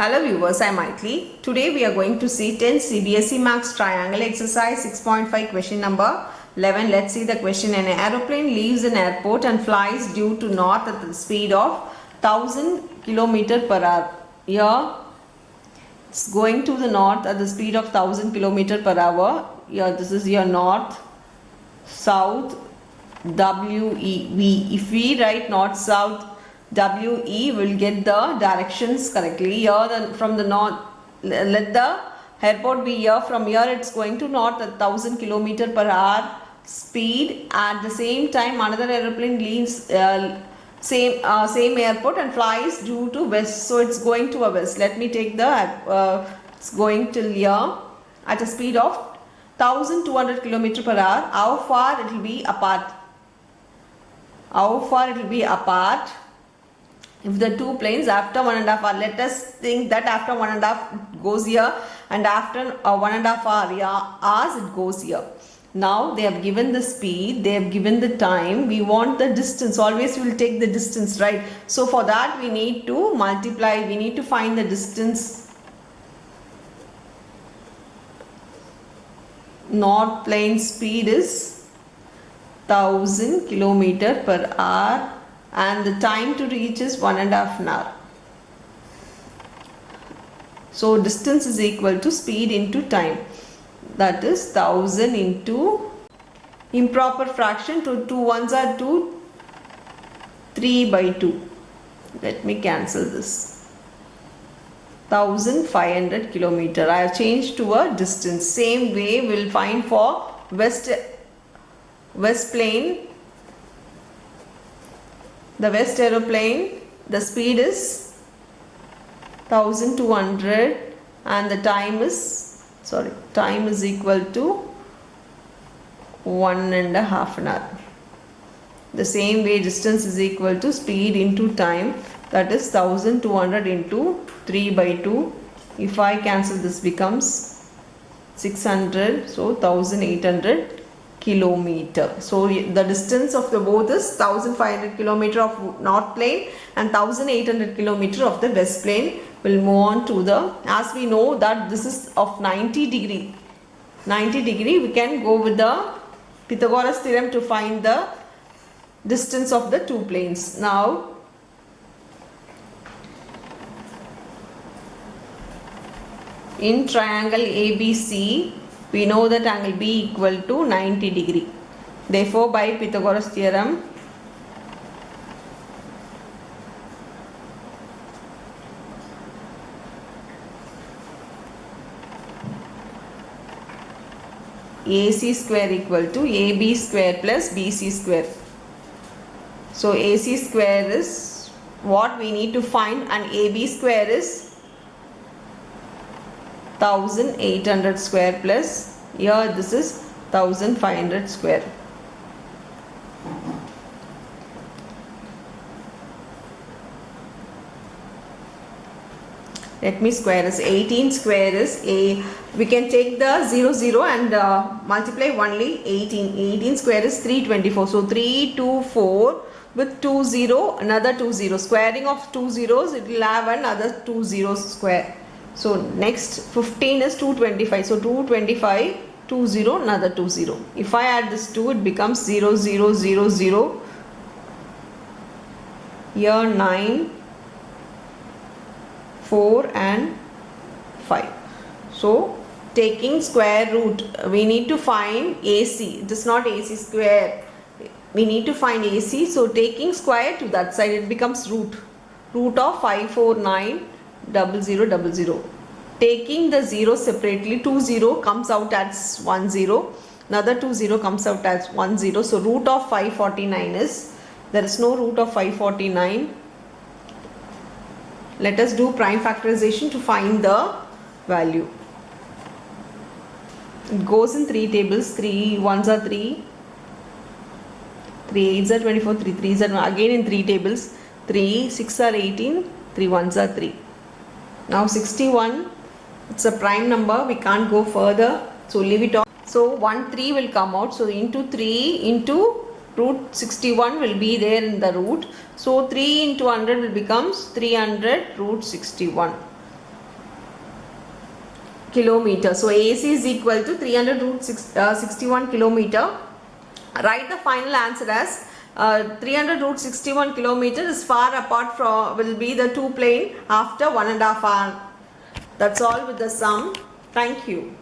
Hello viewers, I am Maitli. Today we are going to see 10 CBSE Max Triangle Exercise 6.5 question number 11. Let's see the question. An aeroplane leaves an airport and flies due to north at the speed of 1000 km per hour. Here it's going to the north at the speed of 1000 km per hour. Here this is your north, south, WE. If we write north, south, WE will get the directions correctly. Here from the north, let the airport be here. From here it's going to north at 1000 km per hour speed. At the same time another aeroplane leaves same airport and flies due to west. So it's going to a west. Let me take the it's going till here at a speed of 1200 km per hour. How far it will be apart? How far it will be apart? If the two planes after 1.5 hour, let us think that after 1.5 it goes here and after 1.5 hours it goes here. Now they have given the speed, they have given the time, we want the distance. Always we will take the distance, right? So for that we need to multiply, we need to find the distance. North plane speed is 1000 km per hour. And the time to reach is 1.5 hour. So distance is equal to speed into time. That is 1000 into improper fraction. To 2 ones are 2, 3 by 2. Let me cancel this. 1500 km. I have changed to a distance. Same way we will find for west plane. The west aeroplane, the speed is 1200 and the time is equal to 1.5 hour. The same way distance is equal to speed into time, that is 1200 into 3 by 2. If I cancel this becomes 600, so 1800 kilometer. So the distance of the both is 1500 kilometer of north plane and 1800 kilometer of the west plane. We'll move on to the, as we know that this is of 90 degree, we can go with the Pythagoras theorem to find the distance of the two planes. Now in triangle ABC, we know that angle B equal to 90 degree. Therefore, by Pythagoras theorem, AC square equal to AB square plus BC square. So AC square is what we need to find and AB square is 1800 square plus here this is 1500 square. Let me square this. 18 square is a, we can take the 0 and multiply only 18. 18 square is 324. So 324 with 20, another 20. Squaring of 2 zeros, it will have another 2 zeros square. So next 15 is 225. So 225, 20, another 20. If I add this 2, it becomes 0, 0, 0, 0. Here 9, 4 and 5. So taking square root, we need to find AC. It is not AC square. We need to find AC. So taking square to that side, it becomes root. Root of 549. 0000. Taking the 0 separately, 20 comes out as 10, another 20 comes out as 10. So root of 549 is, there is no root of 549. Let us do prime factorization to find the value. It goes in 3 tables. 3 ones are 3, 3 8s are 24, 3 3s are again in 3 tables. 3 6 are 18, 3 ones are 3. Now 61, it's a prime number, we can't go further, so leave it off. So 1 3 will come out, so into 3 into root 61 will be there in the root. So 3 into 100 will becomes 300 root 61. kilometer. So AC is equal to 300 root 61 kilometer. Write the final answer as 300 root 61 kilometer is far apart from will be the two plane after 1.5 hour. That's all with the sum. Thank you.